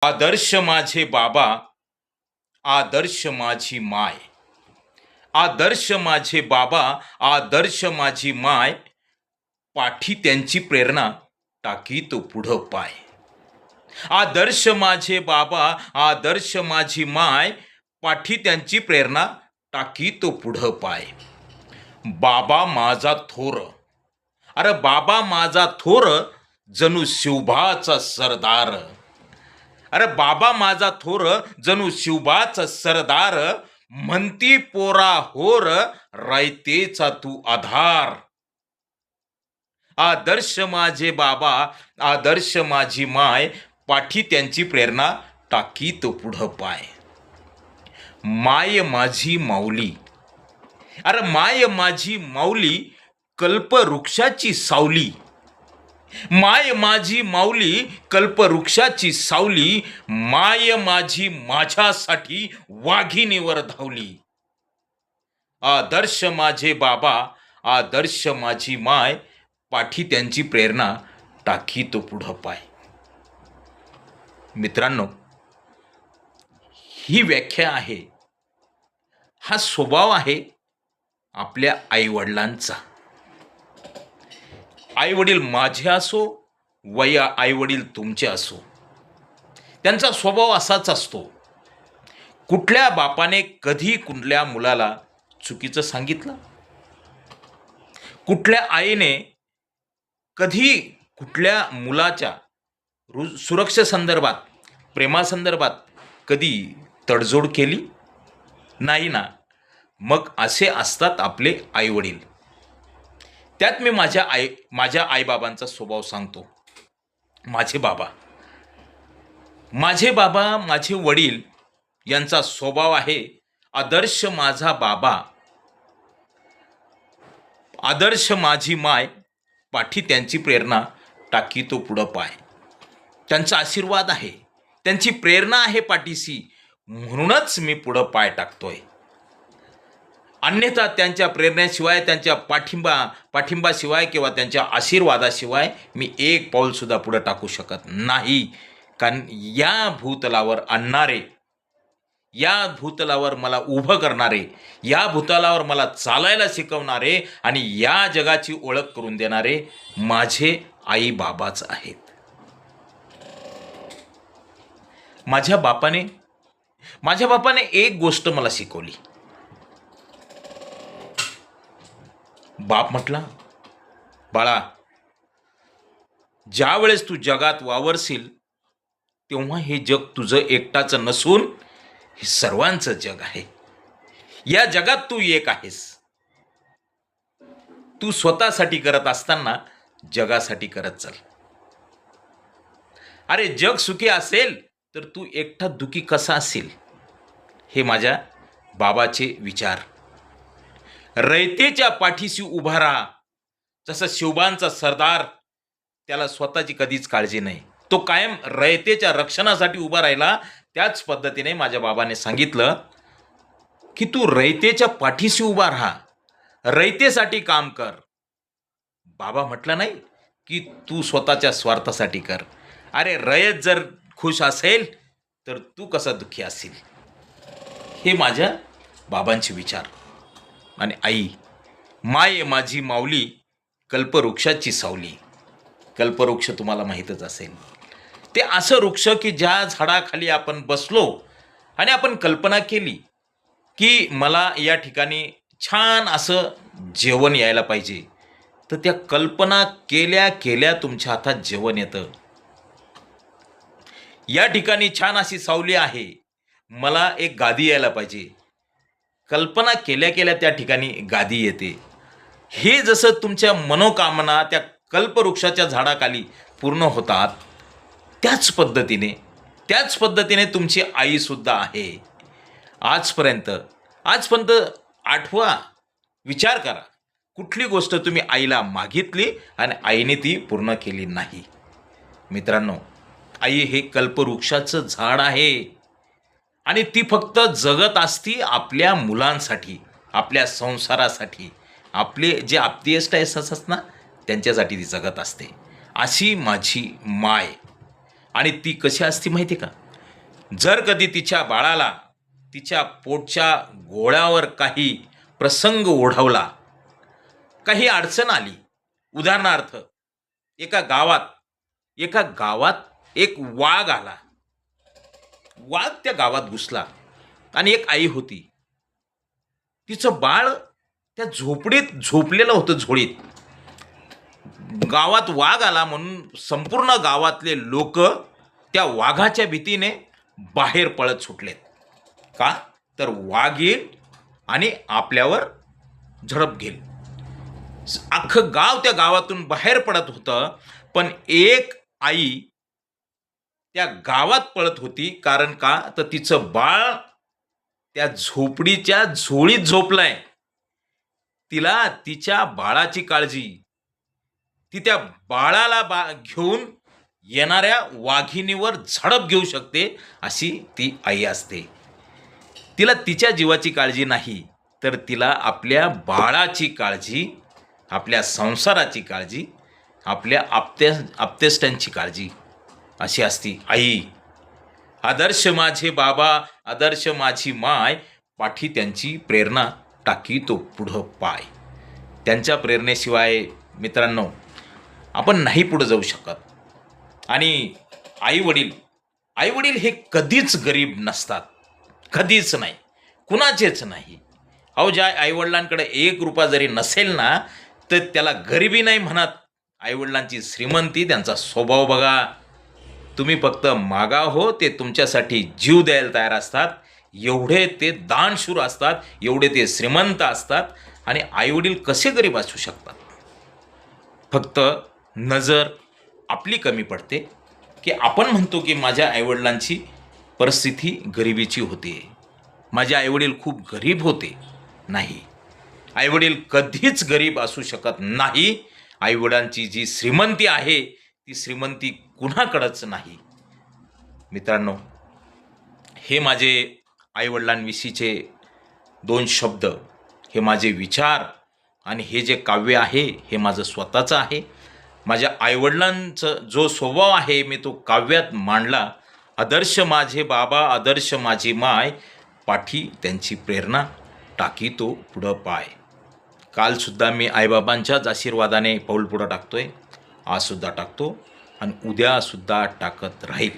आदर्श माझे बाबा, आदर्श माझी माय. आदर्श माझे बाबा, आदर्श माझी माय. पाठी त्यांची प्रेरणा, टाकी तो पुढं पाय. आदर्श माझे बाबा, आदर्श माझी माय. पाठी त्यांची प्रेरणा, टाकी तो पुढं पाय. बाबा माझा थोर, अरे बाबा माझा थोर, जणू शिवबाचा सरदार. अरे बाबा माझा थोर, जणू शिवबाचा सरदार. म्हणती पोरा होर, रायतेचा तू आधार. आदर्श माझे बाबा, आदर्श माझी माय. पाठी त्यांची प्रेरणा, टाकी तो पुढं पाय. माय माझी माऊली, अरे माय माझी माऊली, कल्पवृक्षाची सावली. माय माझी माऊली, कल्पवृक्षाची सावली. माय माझी माझ्यासाठी वाघिणीवर धावली. आदर्श माझे बाबा, आदर्श माझी माय. पाठी त्यांची प्रेरणा, टाकी तो पुढं पाय. मित्रांनो, ही व्याख्या आहे, हा स्वभाव आहे आपल्या आईवडिलांचा. आईवडील माझे असो वया आईवडील तुमचे असो, त्यांचा स्वभाव असाच असतो. कुठल्या बापाने कधी कुठल्या मुलाला चुकीचं सांगितलं? कुठल्या आईने कधी कुठल्या मुलाच्या सुरक्षेसंदर्भात, प्रेमासंदर्भात कधी तडजोड केली? नाही ना. मग असे असतात आपले आईवडील. त्यात मी माझ्या आईबाबांचा स्वभाव सांगतो. माझे बाबा, माझे वडील यांचा स्वभाव आहे आदर्श माझा बाबा, आदर्श माझी माय. पाठी त्यांची प्रेरणा, टाकी तो पुढं पाय. त्यांचा आशीर्वाद आहे, त्यांची प्रेरणा आहे पाठीशी, म्हणूनच मी पुढं पाय टाकतोय. अन्यथा त्यांच्या प्रेरणेशिवाय, त्यांच्या पाठिंबाशिवाय किंवा त्यांच्या आशीर्वादाशिवाय मी एक पाऊलसुद्धा पुढं टाकू शकत नाही. कारण या भूतलावर आणणारे, या भूतलावर मला उभं करणारे, या भूतलावर मला चालायला शिकवणारे आणि या जगाची ओळख करून देणारे माझे आई बाबाच आहेत. माझ्या बापाने एक गोष्ट मला शिकवली. बाप म्हटला, बाळा, ज्या वेळेस तू जगात वावरशील तेव्हा हे जग तुझं एकटाचं नसून हे सर्वांचं जग आहे. या जगात तू एक आहेस. तू स्वतःसाठी करत असताना जगासाठी करत चल. अरे जग सुखी असेल तर तू एकटा दुखी कसा असेल? हे माझ्या बाबाचे विचार. रयतेच्या पाठीशी उभा राहा. जसं शिवबांचा सरदार, त्याला स्वतःची कधीच काळजी नाही, तो कायम रयतेच्या रक्षणासाठी उभा राहिला. त्याच पद्धतीने माझ्या बाबाने सांगितलं की तू रयतेच्या पाठीशी उभा राहा, रयतेसाठी काम कर. बाबा म्हटलं नाही की तू स्वतःच्या स्वार्थासाठी कर. अरे रयत जर खुश असेल तर तू कसा दुःखी असेल? हे माझ्या बाबांचे विचार. आणि आई, माय माझी माऊली, कल्पवृक्षाची सावली. कल्पवृक्ष तुम्हाला माहीतच असेल. ते असं वृक्ष की ज्या झाडाखाली आपण बसलो आणि आपण कल्पना केली की मला या ठिकाणी छान असं जेवण यायला पाहिजे, तर त्या कल्पना केल्या तुमच्या हातात जेवण येतं. या ठिकाणी छान अशी सावली आहे, मला एक गादी यायला पाहिजे, कल्पना केल्या त्या ठिकाणी गादी येते. हे जसं तुमच्या मनोकामना त्या कल्पवृक्षाच्या झाडाखाली पूर्ण होतात, त्याच पद्धतीने तुमची आईसुद्धा आहे. आजपर्यंत आठवा, विचार करा, कुठली गोष्ट तुम्ही आईला मागितली आणि आईने ती पूर्ण केली नाही. मित्रांनो, आई हे कल्पवृक्षाचं झाड आहे आणि ती फक्त जगत असती आपल्या मुलांसाठी, आपल्या संसारासाठी, आपले जे आप्तेष्ट असतात ना, त्यांच्यासाठी ती जगत असते. अशी माझी माय. आणि ती कशी असते माहिती का? जर कधी तिच्या बाळाला तिच्या पोटच्या गोळ्यावर काही प्रसंग ओढवला, काही अडचण आली, उदाहरणार्थ एका गावात एक वाघ आला, वाघ त्या गावात घुसला आणि एक आई होती, तिचं बाळ त्या झोपडीत झोपलेलं होतं, झोळीत. गावात वाघ आला म्हणून संपूर्ण गावातले लोक त्या वाघाच्या भीतीने बाहेर पळत सुटलेत. का तर वाघ येईल आणि आपल्यावर झडप घेईल. अख्खं गाव त्या गावातून बाहेर पडत होतं, पण एक आई त्या गावात पळत होती. कारण का तर तिचं बाळ त्या झोपडीच्या झोळीत झोपलाय. तिला तिच्या बाळाची काळजी, ती त्या बाळाला घेऊन येणाऱ्या वाघिणीवर झडप घेऊ शकते अशी ती आई असते. तिला तिच्या जीवाची काळजी नाही, तर तिला आपल्या बाळाची काळजी, आपल्या संसाराची काळजी, आपल्या आप्तेष्टांची काळजी अशी असती आई. आदर्श माझे बाबा, आदर्श माझी माय, पाठी त्यांची प्रेरणा टाकी तो पुढं पाय. त्यांच्या प्रेरणेशिवाय मित्रांनो आपण नाही पुढे जाऊ शकत. आणि आईवडील हे कधीच गरीब नसतात, कधीच नाही, कुणाचेच नाही. अहो, ज्या आईवडिलांकडे 1 रुपया जरी नसेल ना, तर त्याला गरिबी नाही म्हणत. आईवडिलांची श्रीमंती, त्यांचा स्वभाव बघा. तुम्ही फक्त मागा हो, ते तुमच्यासाठी जीव द्यायला तयार असतात. एवढे ते दानशूर असतात, एवढे ते श्रीमंत असतात. आणि आईवडील कसे गरीब असू शकतात? फक्त नजर आपली कमी पडते की आपण म्हणतो की माझ्या आईवडिलांची परिस्थिती गरिबीची होती, माझे आईवडील खूप गरीब होते. नाही, आईवडील कधीच गरीब असू शकत नाही. आईवडिलांची जी श्रीमंती आहे ती श्रीमंती कुणाकडंच नाही. मित्रांनो, हे माझे आईवडिलांविषयीचे 2 शब्द, हे माझे विचार आणि हे जे काव्य आहे हे माझं स्वतःचं आहे. माझ्या आईवडिलांचं जो स्वभाव आहे मी तो काव्यात मांडला. आदर्श माझे बाबा, आदर्श माझी माय, पाठी त्यांची प्रेरणा टाकी तो पुढं पाय. कालसुद्धा मी आईबाबांच्याच आशीर्वादाने पाऊल पुढं टाकतोय, आजसुद्धा टाकतो आणि उद्यासुद्धा टाकत राहील.